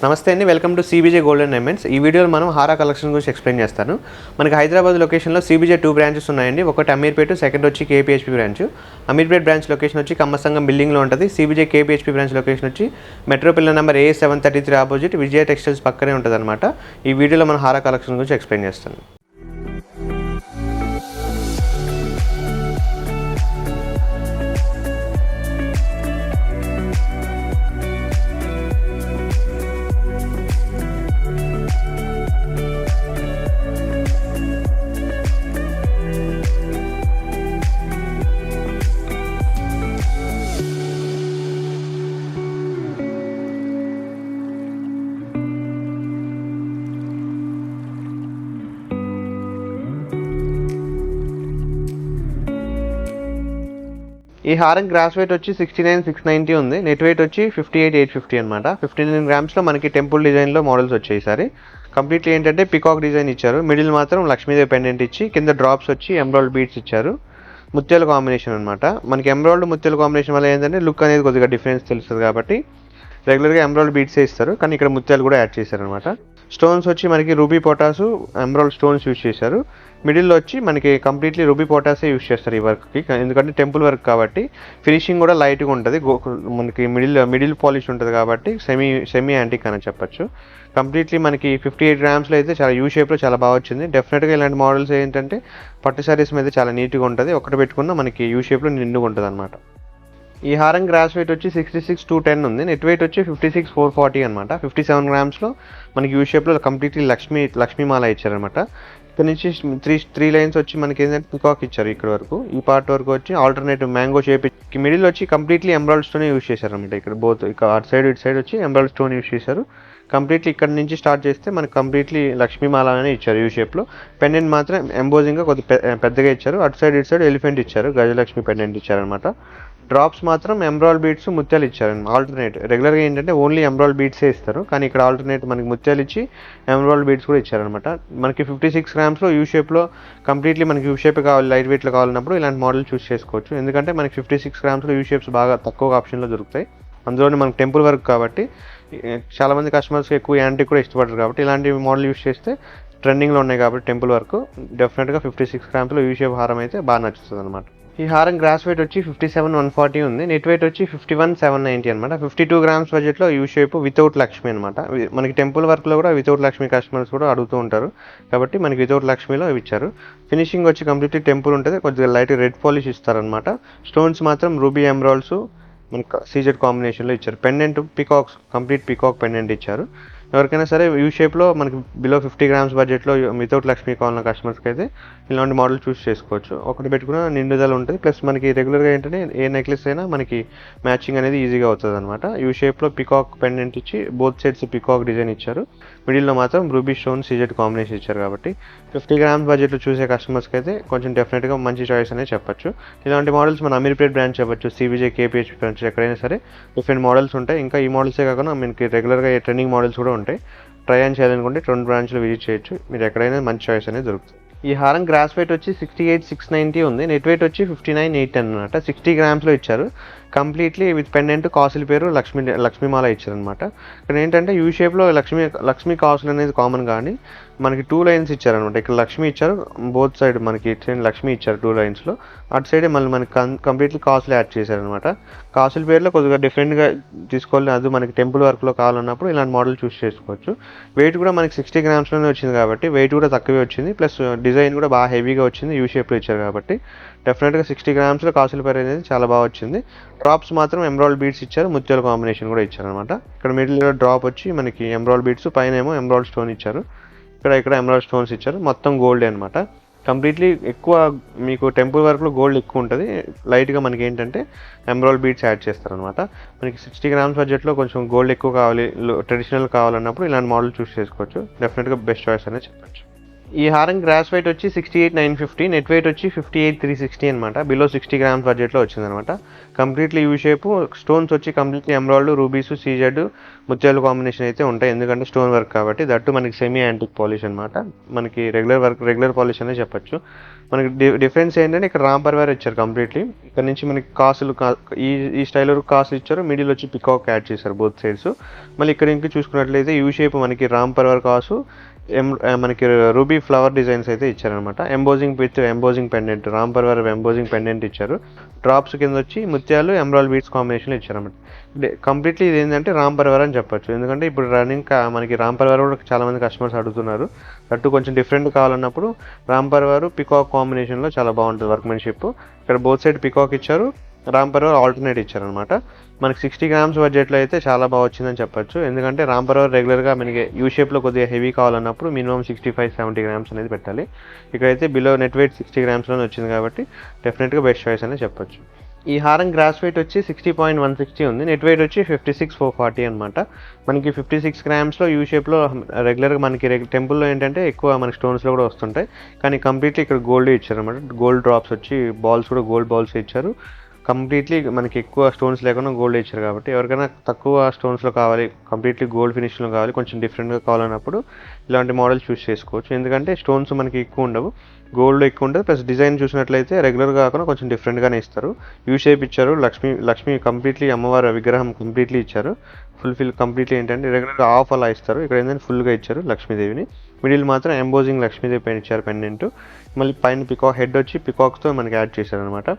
నమస్తే అండి, welcome to CBJ gold and diamonds. ఈ వీడియోలో మనం హారా కలెక్షన్ గురించి ఎక్స్ప్లెయిన్ చేస్తాను. మనకి హైదరాబాద్ లొకేషన్లో సిబిజే 2 బ్రాంచెస్ ఉన్నాయండి. ఒకటి అమీర్పేట, సెకండ్ వచ్చి KPHB branch. Ameerpet branch location వచ్చి కమ్మసంగం బిల్డింగ్లో ఉంటుంది. సిబిజే కేపీహెచ్పీ బ్రాంచ్ లొకేషన్ వచ్చి metro pillar number A733 opposite Vijaya Textiles పక్కనే ఉంటుంది అనమాట. ఈ వీడియోలో మనం హారా కలెక్షన్ గురించి ఎక్స్ప్లెయిన్ చేస్తాను. ఈ హారం గ్రాస్ వెయిట్ వచ్చి 69,690 ఉంది. నెట్ వెయిట్ వచ్చి 58,850 అనమాట. 59 గ్రామ్స్లో మనకి టెంపుల్ డిజైన్లో మోడల్స్ వచ్చాయి. ఈసారి కంప్లీట్లీ ఏంటంటే పికాక్ డిజైన్ ఇచ్చారు. మిడిల్ మాత్రం లక్ష్మీదేవి పెండెంట్ ఇచ్చి కింద డ్రాప్స్ వచ్చి ఎమరాల్డ్ బీడ్స్ ఇచ్చారు. ముత్యాల కాంబినేషన్ అనమాట. మనకి ఎమరాల్డ్ ముత్యాల కాంబినేషన్ వల్ల ఏంటంటే లుక్ అనేది కొద్దిగా డిఫరెన్స్ తెలుస్తుంది కాబట్టి రెగ్యులర్గా ఎమరాల్డ్ బీడ్సే ఇస్తారు, కానీ ఇక్కడ ముత్యాలు కూడా యాడ్ చేశారు అనమాట. స్టోన్స్ వచ్చి మనకి ruby potash emerald stones use చేశారు. మిడిల్లో వచ్చి మనకి కంప్లీట్లీ రూబీ పొటాసే యూజ్ చేస్తారు ఈ వర్క్కి, ఎందుకంటే టెంపుల్ వర్క్ కాబట్టి ఫినిషింగ్ కూడా లైట్గా ఉంటుంది. మనకి మిడిల్ పాలిష్ ఉంటుంది కాబట్టి సెమీ యాంటిక్ అని చెప్పచ్చు. కంప్లీట్లీ మనకి 58 గ్రామ్స్లో అయితే చాలా యూ షేప్లో చాలా బాగా వచ్చింది. డెఫినెట్గా ఇలాంటి మోడల్స్ ఏంటంటే పట్టు శారీస్ మీద చాలా నీట్గా ఉంటుంది. ఒకటి పెట్టుకున్న మనకి యూ షేప్లో నిండుగా ఉంటుంది అనమాట. ఈ హారం గ్రాస్ వెయిట్ వచ్చి 66,210 ఉంది. నెట్ వెయిట్ వచ్చి 56,440 అనమాట. 57 గ్రామ్స్లో మనకి యూ షేప్లో కంప్లీట్లీ లక్ష్మీమాల ఇచ్చారనమాట. ఇక్కడ నుంచి త్రీ లైన్స్ వచ్చి మనకి ఏంటంటే పికాక్ ఇచ్చారు. ఇక్కడ వరకు ఈ పార్ట్ వరకు వచ్చి ఆల్టర్నేటివ్ మ్యాంగో షేప్. మిడిల్ వచ్చి కంప్లీట్లీ ఎమరాల్డ్ స్టోన్ యూజ్ చేశారు అనమాట. ఇక్కడ బోత్ అటు సైడ్ ఇటు సైడ్ వచ్చి ఎమరాల్డ్ స్టోన్ యూజ్ చేశారు. కంప్లీట్లీ ఇక్కడ నుంచి స్టార్ట్ చేస్తే మనకి కంప్లీట్లీ లక్ష్మీమాల అనే ఇచ్చారు యూ షేప్లో. పెండెంట్ మాత్రం ఎంబోజింగ్గా కొద్దిగా పెద్దగా ఇచ్చారు. అటు సైడ్ ఇటు సైడ్ ఎలిఫెంట్ ఇచ్చారు, గజలక్ష్మి పెండెంట్ ఇచ్చారనమాట. డ్రాప్స్ మాత్రం ఎమరాల్డ్ బీడ్స్ ముత్యాలు ఇచ్చారు. ఆల్టర్నేట్ రెగ్యులర్గా ఏంటంటే ఓన్లీ ఎమరాల్డ్ బీడ్సే ఇస్తారు, కానీ ఇక్కడ ఆల్టర్నేట్ మనకి ముత్యాలు ఇచ్చి ఎమరాల్డ్ బీడ్స్ కూడా ఇచ్చారనమాట. మనకి 56 గ్రామ్స్లో యూ షేప్లో కంప్లీట్లీ మనకి యూ షేప్ కావాలి, లైట్ వెయిట్లో కావాలన్నప్పుడు ఇలాంటి మోడల్ చూస్ చేసుకోవచ్చు. ఎందుకంటే మనకి 56 గ్రామ్స్లో యూ షేప్స్ బాగా తక్కువ ఆప్షన్లో దొరుకుతాయి. అందులోనే మనకి టెంపుల్ వర్క్ కాబట్టి చాలామంది కస్టమర్స్కి ఎక్కువ యాంటిక్ కూడా ఇష్టపడరు కాబట్టి ఇలాంటి మోడల్ యూస్ చేస్తే ట్రెండింగ్లో ఉన్నాయి కాబట్టి టెంపుల్ వర్క్ డెఫినెట్గా 56 గ్రామ్స్లో యూ షేప్ హారం అయితే బాగా నచ్చుతుంది అనమాట. ఈ హారం గ్రాస్ వెయిట్ వచ్చి 57,140 ఉంది. నెట్ వెయిట్ వచ్చి 51,790 అనమాట. 52 గ్రామ్స్ బడ్జెట్లో యూ షేప్ వితౌట్ లక్ష్మి అనమాట. మనకి టెంపుల్ వర్క్లో కూడా వితౌట్ లక్ష్మి కస్టమర్స్ కూడా అడుగుతూ ఉంటారు కాబట్టి మనకి వితౌట్ లక్ష్మిలో ఇచ్చారు. ఫినిషింగ్ వచ్చి కంప్లీట్లీ టెంపుల్ ఉంటుంది, కొద్దిగా లైట్ రెడ్ పాలిష్ ఇస్తారనమాట. స్టోన్స్ మాత్రం రూబీ ఎమరాల్డ్స్ మనకి సీజెడ్ కాంబినేషన్లో ఇచ్చారు. Pendant peacocks complete peacock pendant ఇచ్చారు. ఎవరికైనా సరే యూ షేప్లో మనకి బిలో 50 గ్రామ్స్ బడ్జెట్లో వితౌట్ లక్ష్మీ కావాలన్న కస్టమర్స్కి అయితే ఇలాంటి మోడల్ చూస్ చేసుకోవచ్చు. ఒకటి పెట్టుకున్న నిండుదల ఉంటుంది, ప్లస్ మనకి రెగ్యులర్గా ఏంటంటే ఏ నెక్లెస్ అయినా మనకి మ్యాచింగ్ అనేది ఈజీగా అవుతుంది అనమాట. యూ షేప్లో పికాక్ పెండెంట్ ఇచ్చి బోత్ సైడ్స్ పికాక్ డిజైన్ ఇచ్చారు. మిడిల్లో మాత్రం రూబీ స్టోన్ సీజెడ్ కాంబినేషన్ ఇచ్చారు కాబట్టి 50 గ్రామ్స్ బడ్జెట్లో చూసే కస్టమర్స్కి అయితే కొంచెం డెఫినెట్గా మంచి చాయిస్ అనేది చెప్పచ్చు. ఇలాంటి మోడల్స్ మన అమీర్పేట్ బ్రాంచ్ చెప్పచ్చు, సిబిజే కేపీహెచ్పీ బ్రాంచ్ ఎక్కడైనా సరే డిఫరెంట్ మోడల్స్ ఉంటాయి. ఇంకా ఈ మోడల్సే కాకుండా మనకి రెగ్యులర్గా ట్రెండింగ్ మోడల్స్ కూడా ఉంటాయి. ట్రై అండ్ చేయాలనుకుంటే 2 బ్రాంచ్లు విజిట్ చేయొచ్చు. మీరు ఎక్కడైనా మంచి చాయిస్ అనేది దొరుకుతుంది. ఈ హారం గ్రాస్ వెయిట్ వచ్చి 68,690 ఉంది. నెట్ వెయిట్ వచ్చి 59,810 అనమాట. 60 గ్రామ్స్లో ఇచ్చారు. కంప్లీట్లీ విత్ పెండెంట్ కాసుల పేరు లక్ష్మీమాల ఇచ్చారనమాట. ఇక్కడ ఏంటంటే యూ షేప్లో లక్ష్మీ కాసులు అనేది కామన్, కానీ మనకి 2 లైన్స్ ఇచ్చారనమాట. ఇక్కడ లక్ష్మి ఇచ్చారు, బోత్ సైడ్ మనకి ఇటు సైడ్ లక్ష్మి ఇచ్చారు 2 లైన్స్లో. అటు సైడే మళ్ళీ మనకి కంప్లీట్లీ కాసులు యాడ్ చేశారనమాట. కాసుల పేరులో కొద్దిగా డిఫరెంట్గా తీసుకోవాలి, అది మనకి టెంపుల్ వర్క్లో కావాలన్నప్పుడు ఇలాంటి మోడల్ చూస్ చేసుకోవచ్చు. వెయిట్ కూడా మనకి 60 గ్రామ్స్లోనే వచ్చింది కాబట్టి వెయిట్ కూడా తక్కువే వచ్చింది, ప్లస్ డిజైన్ కూడా బాగా హెవీగా వచ్చింది. యూ షేప్లో ఇచ్చారు కాబట్టి డెఫినెట్గా 60 గ్రామ్స్లో కాసుల పేరు అనేది చాలా బాగా వచ్చింది. డ్రాప్స్ మాత్రం ఎమరాల్డ్ బీడ్స్ ఇచ్చారు, ముత్యాల కాంబినేషన్ కూడా ఇచ్చారనమాట. ఇక్కడ మిడిల్లో డ్రాప్ వచ్చి మనకి ఎమరాల్డ్ బీడ్స్, పైన ఏమో ఎమరాల్డ్ స్టోన్ ఇచ్చారు. ఇక్కడ ఎమరాల్డ్ స్టోన్స్ ఇచ్చారు. మొత్తం గోల్డే అనమాట. కంప్లీట్లీ ఎక్కువ మీకు టెంపుల్ వర్క్లో గోల్డ్ ఎక్కువ ఉంటుంది, లైట్గా మనకి ఏంటంటే ఎమరాల్డ్ బీడ్స్ యాడ్ చేస్తారనమాట. మనకి 60 గ్రామ్స్ బడ్జెట్లో కొంచెం గోల్డ్ ఎక్కువ కావాలి, ట్రెడిషనల్ కావాలన్నప్పుడు ఇలాంటి మోడల్ చూస్ చేసుకోవచ్చు. డెఫినెట్గా బెస్ట్ చాయిస్ అనేది చెప్పచ్చు. ఈ హారం గ్రాస్ వెయిట్ వచ్చి 68,950, నెట్ వెయిట్ వచ్చి 58,360 అనమాట. బిలో 60 గ్రామ్స్ బడ్జెట్లో వచ్చిందనమాట. కంప్లీట్లీ యూ షేప్, స్టోన్స్ వచ్చి కంప్లీట్లీ ఎమరాల్డ్, రూబీస్, సీజెడ్, ముత్యాలు కాంబినేషన్ అయితే ఉంటాయి. ఎందుకంటే స్టోన్ వర్క్ కాబట్టి. దట్టు మనకి సెమీ యాంటిక్ పాలిష్ అనమాట. మనకి రెగ్యులర్ పాలిష్ అనే చెప్పొచ్చు. మనకి డిఫరెన్స్ ఏంటంటే ఇక్కడ రామ్ పర్వార్ ఇచ్చారు కంప్లీట్లీ. ఇక్కడ నుంచి మనకి కాసులు ఈ స్టైల్లో కాసులు ఇచ్చారు. మిడిల్ వచ్చి పికాక్ యాడ్ చేశారు బోత్ సైడ్స్. మళ్ళీ ఇక్కడ ఇంకా చూసుకున్నట్లయితే యూ షేప్ మనకి రామ్ పర్వార్ కాసు, మనకి రూబీ ఫ్లవర్ డిజైన్స్ అయితే ఇచ్చారనమాట. Embossing pendant, Ram Parivar embossing pendant ఇచ్చారు. డ్రాప్స్ కింద వచ్చి ముత్యాలు, ఎమరాల్డ్ బీడ్స్ కాంబినేషన్లో ఇచ్చారనమాట. కంప్లీట్లీ ఇది ఏంటంటే రామ్ పర్వార్ అని చెప్పొచ్చు. ఎందుకంటే ఇప్పుడు రన్నింగ్ మనకి రామ్ పర్వార్ కూడా చాలా మంది కస్టమర్స్ అడుగుతున్నారు. అటు కొంచెం డిఫరెంట్ కావాలన్నప్పుడు రామ్ పర్వార్ పికాక్ కాంబినేషన్లో చాలా బాగుంటుంది వర్క్మెన్షిప్. ఇక్కడ బోత్ సైడ్ పికాక్ ఇచ్చారు, రామ్ పర్వార్ ఆల్టర్నేట్ ఇచ్చారనమాట. మనకి 60 గ్రామ్స్ బడ్జెట్లో అయితే చాలా బాగా వచ్చిందని చెప్పొచ్చు. ఎందుకంటే రామ్ పర్వార్ రెగ్యులర్గా మనకి యూ షేప్లో కొద్దిగా హెవీ కావాలన్నప్పుడు మినిమం 65-70 గ్రామ్స్ అనేది పెట్టాలి. ఇక్కడైతే బిలో నెట్ వెయిట్ 60 గ్రామ్స్లోనే వచ్చింది కాబట్టి డెఫినెట్గా బెస్ట్ చాయిస్ అనేది చెప్పొచ్చు. ఈ హారం గ్రాస్ వెయిట్ వచ్చి 60.160 ఉంది, నెట్ వెయిట్ వచ్చి 56,440 అనమాట. మనకి 56 గ్రామ్స్లో యూ షేప్లో రెగ్యులర్గా మనకి టెంపుల్లో ఏంటంటే ఎక్కువ మనకి స్టోన్స్లో కూడా వస్తుంటాయి. కానీ కంప్లీట్లీ ఇక్కడ గోల్డ్ ఇచ్చారు అనమాట. గోల్డ్ డ్రాప్స్ వచ్చి బాల్స్ కూడా గోల్డ్ బాల్స్ ఇచ్చారు. కంప్లీట్లీ మనకి ఎక్కువ స్టోన్స్ లేకుండా గోల్డ్ ఇచ్చారు కాబట్టి ఎవరికైనా తక్కువ స్టోన్స్లో కావాలి, కంప్లీట్లీ గోల్డ్ ఫినిష్లో కావాలి, కొంచెం డిఫరెంట్గా కావాలన్నప్పుడు ఇలాంటి మోడల్ చూస్ చేసుకోవచ్చు. ఎందుకంటే స్టోన్స్ మనకి ఎక్కువ ఉండవు, గోల్డ్ ఎక్కువ ఉంటుంది. ప్లస్ డిజైన్ చూసినట్లయితే రెగ్యులర్గా కాకుండా కొంచెం డిఫరెంట్గానే ఇస్తారు. యూ షేప్ ఇచ్చారు. లక్ష్మి కంప్లీట్లీ అమ్మవారి విగ్రహం కంప్లీట్లీ ఇచ్చారు. కంప్లీట్లీ ఏంటంటే రెగ్యులర్గా ఆఫ్ అలా ఇస్తారు. ఇక్కడ ఏంటంటే ఫుల్గా ఇచ్చారు లక్ష్మీదేవిని. మిడిల్ మాత్రం ఎంబోజింగ్ లక్ష్మీదేవి పైన ఇచ్చారు పెండెంట్. మళ్ళీ పైన పికాక్ హెడ్ వచ్చి పికాక్స్తో మనకి యాడ్ చేశారు అనమాట.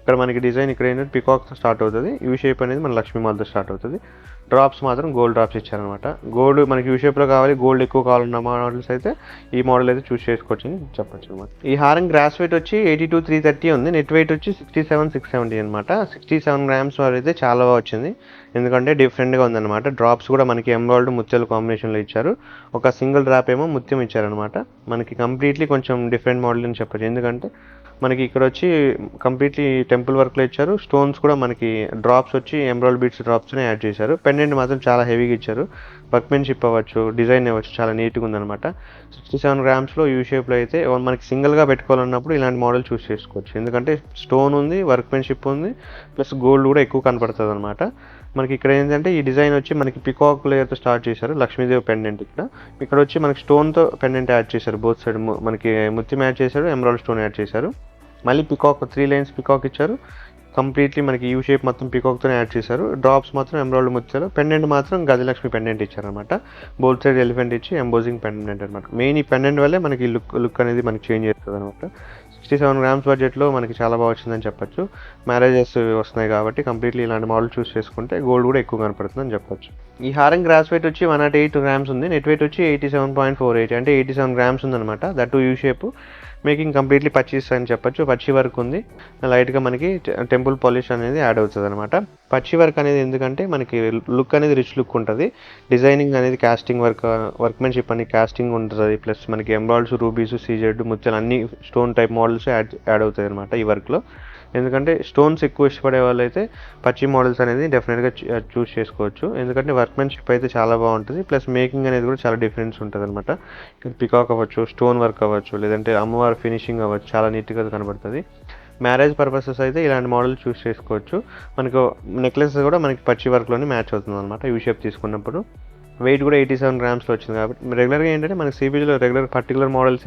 ఇక్కడ మనకి డిజైన్ ఇక్కడ ఏంటంటే పికాక్తో స్టార్ట్ అవుతుంది. యూ షేప్ అనేది మన లక్ష్మీమాలతో స్టార్ట్ అవుతుంది. డ్రాప్స్ మాత్రం గోల్డ్ డ్రాప్స్ ఇచ్చారనమాట. గోల్డ్ మనకి యూ షేప్లో కావాలి, గోల్డ్ ఎక్కువ కావాలన్న మోడల్స్ అయితే ఈ మోడల్ అయితే చూస్ చేసుకోవచ్చు అని చెప్పొచ్చు అనమాట. ఈ హారం గ్రాస్ వెయిట్ వచ్చి 82,330 ఉంది, నెట్ వెయిట్ వచ్చి 67,670 అనమాట. 67 గ్రామ్స్ వరకు అయితే చాలా బాగా వచ్చింది. ఎందుకంటే డిఫరెంట్గా ఉందన్నమాట. డ్రాప్స్ కూడా మనకి ఎమరాల్డ్, ముత్యాలు కాంబినేషన్లో ఇచ్చారు. ఒక సింగిల్ డ్రాప్ ఏమో ముత్యం ఇచ్చారనమాట. మనకి కంప్లీట్లీ కొంచెం డిఫరెంట్ మోడల్ అని చెప్పొచ్చు. ఎందుకంటే మనకి ఇక్కడ వచ్చి కంప్లీట్లీ టెంపుల్ వర్క్లో ఇచ్చారు. స్టోన్స్ కూడా మనకి డ్రాప్స్ వచ్చి ఎమరాల్డ్ బీడ్స్ డ్రాప్స్ని యాడ్ చేశారు. పెండెంట్ మాత్రం చాలా హెవీగా ఇచ్చారు. వర్క్మెన్షిప్ అవ్వచ్చు, డిజైన్ అవ్వచ్చు, చాలా నీట్గా ఉందన్నమాట. 67 గ్రామ్స్లో యూ షేప్లో అయితే మనకి సింగిల్గా పెట్టుకోవాలన్నప్పుడు ఇలాంటి మోడల్ చూస్ చేసుకోవచ్చు. ఎందుకంటే స్టోన్ ఉంది, వర్క్మెన్షిప్ ఉంది, ప్లస్ గోల్డ్ కూడా ఎక్కువ కనపడుతుంది అనమాట. మనకి ఇక్కడ ఏంటంటే ఈ డిజైన్ వచ్చి మనకి పికాక్ లేయర్తో స్టార్ట్ చేశారు. లక్ష్మీదేవి పెండెంట్ ఇక్కడ వచ్చి మనకి స్టోన్తో పెండెంట్ యాడ్ చేశారు. బోత్ సైడ్ మనకి ముత్యం యాడ్ చేశారు, ఎమరాల్డ్ స్టోన్ యాడ్ చేశారు. మళ్ళీ పికాక్ 3 లైన్స్ పికాక్ ఇచ్చారు. కంప్లీట్లీ మనకి యూ షేప్ మొత్తం పికాక్తోనే యాడ్ చేశారు. డ్రాప్స్ మాత్రం ఎమరాల్డ్ ముత్యాలు, పెండెంట్ మాత్రం గజలక్ష్మి పెండెంట్ ఇచ్చారనమాట. బోత్ సైడ్ ఎలిఫెంట్ ఇచ్చి ఎంబోజింగ్ పెండెంట్ అనమాట. మెయిన్ ఈ పెండెంట్ వల్లే మనకి లుక్ అనేది మనకి చేంజ్ చేస్తుంది అనమాట. 67 గ్రామ్స్ బడ్జెట్లో మనకి చాలా బాగా వచ్చిందని చెప్పొచ్చు. మ్యారేజెస్ వస్తున్నాయి కాబట్టి కంప్లీట్లీ ఇలాంటి మోడల్ చూస్ చేసుకుంటే గోల్డ్ కూడా ఎక్కువ కనపడుతుందని చెప్పొచ్చు. ఈ హారం గ్రాస్ వెయిట్ వచ్చి 108 గ్రామ్స్ ఉంది, నెట్ వెయిట్ వచ్చి 87.48 అంటే 87 గ్రామ్స్ ఉందన్నమాట. That U shape. Making completely పచ్చీస్ అని చెప్పొచ్చు. పచ్చి వర్క్ ఉంది, లైట్గా మనకి టెంపుల్ పాలిష్ అనేది యాడ్ అవుతుంది అనమాట. పచ్చి వర్క్ అనేది ఎందుకంటే మనకి లుక్ అనేది రిచ్ లుక్ ఉంటుంది. డిజైనింగ్ అనేది కాస్టింగ్ వర్క్మెన్షిప్ అని కాస్టింగ్ ఉంటుంది. ప్లస్ మనకి ఎమరాల్డ్స్, రూబీస్, సీజెడ్, ముత్యాలు అన్ని స్టోన్ టైప్ మోడల్స్ యాడ్ అవుతాయి అనమాట ఈ వర్క్లో. ఎందుకంటే స్టోన్స్ ఎక్కువ ఇష్టపడే వాళ్ళు అయితే పచ్చి మోడల్స్ అనేది డెఫినెట్గా చూస్ చేసుకోవచ్చు. ఎందుకంటే వర్క్మెన్షిప్ అయితే చాలా బాగుంటుంది. ప్లస్ మేకింగ్ అనేది కూడా చాలా డిఫరెన్స్ ఉంటుంది అనమాట. పికాక్ అవ్వచ్చు, స్టోన్ వర్క్ అవ్వచ్చు, లేదంటే అమ్మవారి ఫినిషింగ్ అవ్వచ్చు, చాలా నీట్గా కనబడుతుంది. మ్యారేజ్ పర్పసెస్ అయితే ఇలాంటి మోడల్ చూస్ చేసుకోవచ్చు. మనకు నెక్లెస్ కూడా మనకి పచ్చి వర్క్లోనే మ్యాచ్ అవుతుంది అనమాట యూ షేప్ తీసుకున్నప్పుడు. వెయిట్ కూడా 87 గ్రామ్స్లో వచ్చింది కాబట్టి రెగ్యులర్గా ఏంటంటే మనకి సిబిజీలో regular particular models,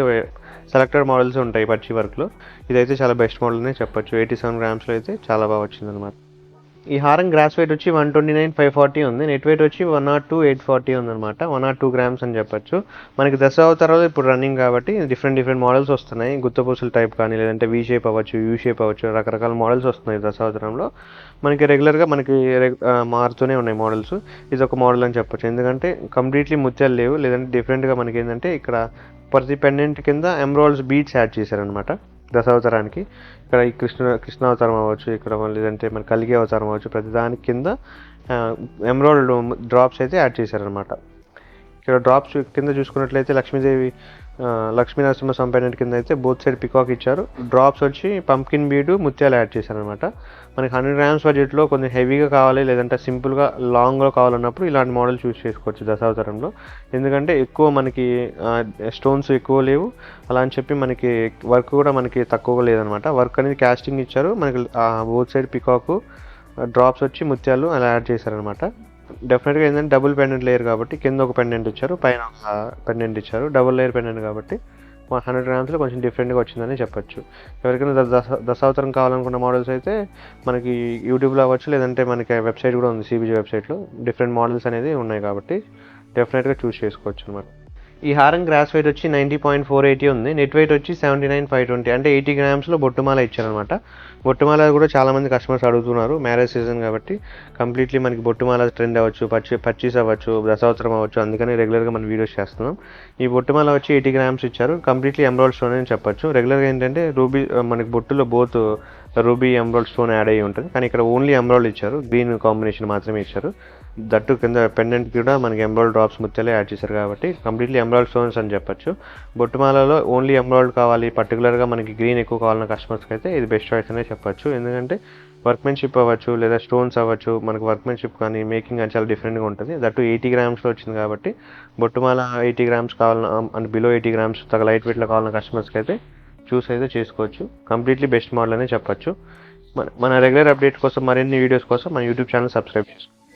selected models ఉంటాయి పచ్చి వర్క్లో. ఇదైతే చాలా బెస్ట్ మోడల్ అనే చెప్పొచ్చు. 87 గ్రామ్స్లో అయితే చాలా బాగా వచ్చింది అనమాట. ఈ హారం గ్రాస్ వెయిట్ వచ్చి 129,540 ఉంది, నెట్ వెయిట్ వచ్చి 102,840 ఉందన్నమాట. 102 గ్రామ్స్ అని చెప్పొచ్చు. మనకి దశావతారాలు ఇప్పుడు రన్నింగ్ కాబట్టి డిఫరెంట్ మోడల్స్ వస్తున్నాయి. గుత్తపూసల టైప్ కానీ, లేదంటే వీ షేప్ అవ్వచ్చు, యూ షేప్ అవ్వచ్చు, రకరకాల మోడల్స్ వస్తున్నాయి దశావతారంలో. మనకి రెగ్యులర్గా మారుతూనే ఉన్నాయి మోడల్స్. ఇది ఒక మోడల్ అని చెప్పొచ్చు. ఎందుకంటే కంప్లీట్లీ ముత్యాలు లేవు, లేదంటే డిఫరెంట్గా మనకి ఏంటంటే ఇక్కడ ప్రతి పెండెంట్ కింద ఎమరాల్డ్స్ బీడ్స్ యాడ్ చేశారనమాట దశావతారానికి. ఇక్కడ ఈ కృష్ణ అవతారం అవ్వచ్చు, ఇక్కడ లేదంటే మన కలిగి అవతారం అవ్వచ్చు, ప్రతి దాని కింద ఎమరాల్డ్ డ్రాప్స్ అయితే యాడ్ చేశారనమాట. ఇక్కడ డ్రాప్స్ కింద చూసుకున్నట్లయితే లక్ష్మీ నరసింహస్వామి పెండెంట్ కింద అయితే బోత్ సైడ్ పికాక్ ఇచ్చారు. డ్రాప్స్ వచ్చి పంకిన్ బీడు ముత్యాలు యాడ్ చేశారనమాట. మనకి 100 grams బడ్జెట్లో కొంచెం హెవీగా కావాలి, లేదంటే సింపుల్గా లాంగ్లో కావాలన్నప్పుడు ఇలాంటి మోడల్ చూస్ చేసుకోవచ్చు దశావతారంలో. ఎందుకంటే ఎక్కువ మనకి స్టోన్స్ ఎక్కువ లేవు, అలా అని చెప్పి మనకి వర్క్ కూడా మనకి తక్కువగా లేదనమాట. వర్క్ అనేది క్యాస్టింగ్ ఇచ్చారు, మనకి బోత్ సైడ్ పికాకు, డ్రాప్స్ వచ్చి ముత్యాలు అలా యాడ్ చేశారనమాట. డెఫినెట్గా ఏంటంటే డబుల్ పెండెంట్ లేయర్ కాబట్టి కింద ఒక పెండెంట్ ఇచ్చారు, పైన ఒక పెండెంట్ ఇచ్చారు. డబుల్ లేయర్ పెండెంట్ కాబట్టి 100 grams కొంచెం డిఫరెంట్గా వచ్చిందని చెప్పొచ్చు. ఎవరికైనా దశావతారం కావాలనుకున్న మోడల్స్ అయితే మనకి యూట్యూబ్లో అవ్వచ్చు, లేదంటే మనకి వెబ్సైట్ కూడా ఉంది, CBG వెబ్సైట్లో డిఫరెంట్ మోడల్స్ అనేది ఉన్నాయి కాబట్టి డెఫినెట్గా చూస్ చేసుకోవచ్చు అనమాట. ఈ హారం గ్రాస్ వెయిట్ వచ్చి 90.480 ఉంది. నెట్ వెయిట్ వచ్చి 79,520, అంటే 80 grams బొట్టుమాల ఇచ్చారనమాట. బొట్టుమాల కూడా చాలామంది కస్టమర్స్ అడుగుతున్నారు, మ్యారేజ్ సీజన్ కాబట్టి కంప్లీట్లీ మనకి బొట్టుమాల ట్రెండ్ అవ్వచ్చు, పర్చేస్ అవ్వచ్చు, దశావతారం అవ్వచ్చు, అందుకని రెగ్యులర్గా మనం వీడియోస్ చేస్తున్నాం. ఈ బొట్టుమాల వచ్చి 80 grams ఇచ్చారు, కంప్లీట్లీ ఎమరాల్డ్ స్టోన్ అని చెప్పొచ్చు. రెగ్యులర్గా ఏంటంటే రూబీ మనకి బొట్టులో both ruby emerald stone add అయ్యి ఉంటుంది, కానీ ఇక్కడ ఓన్లీ ఎమరాల్డ్ ఇచ్చారు, గ్రీన్ కాంబినేషన్ మాత్రమే ఇచ్చారు. దట్టు కింద పెండెంట్ కూడా మనకి ఎమరాల్డ్ డ్రాప్స్ ముత్యాలే యాడ్ చేశారు కాబట్టి కంప్లీట్లీ ఎమరాల్డ్ స్టోన్స్ అని చెప్పొచ్చు. బొట్టుమాలలో ఓన్లీ ఎమరాల్డ్ కావాలి, పర్టికులర్గా మనకి గ్రీన్ ఎక్కువ కావాలన్న కస్టమర్స్కి అయితే ఇది బెస్ట్ చాయిస్ అనే చెప్పొచ్చు. ఎందుకంటే వర్క్మెన్షిప్ అవ్వచ్చు, లేదా స్టోన్స్ అవ్వచ్చు, మనకి వర్క్మెన్షిప్ కానీ మేకింగ్ కానీ చాలా డిఫరెంట్గా ఉంటుంది. దట్టు 80 grams వచ్చింది కాబట్టి బొట్టుమాల 80 grams కావాలన్న అంటే బిలో 80 grams లైట్ వెయిట్లో కావాలన్న కస్టమర్స్కి అయితే చూస్ అయితే చేసుకోవచ్చు. కంప్లీట్లీ బెస్ట్ మోడల్ అనే చెప్పొచ్చు. మన రెగ్యులర్ అప్డేట్ కోసం, మరిన్ని వీడియోస్ కోసం మన యూట్యూబ్ ఛానల్ సబ్స్క్రైబ్ చేసుకోండి.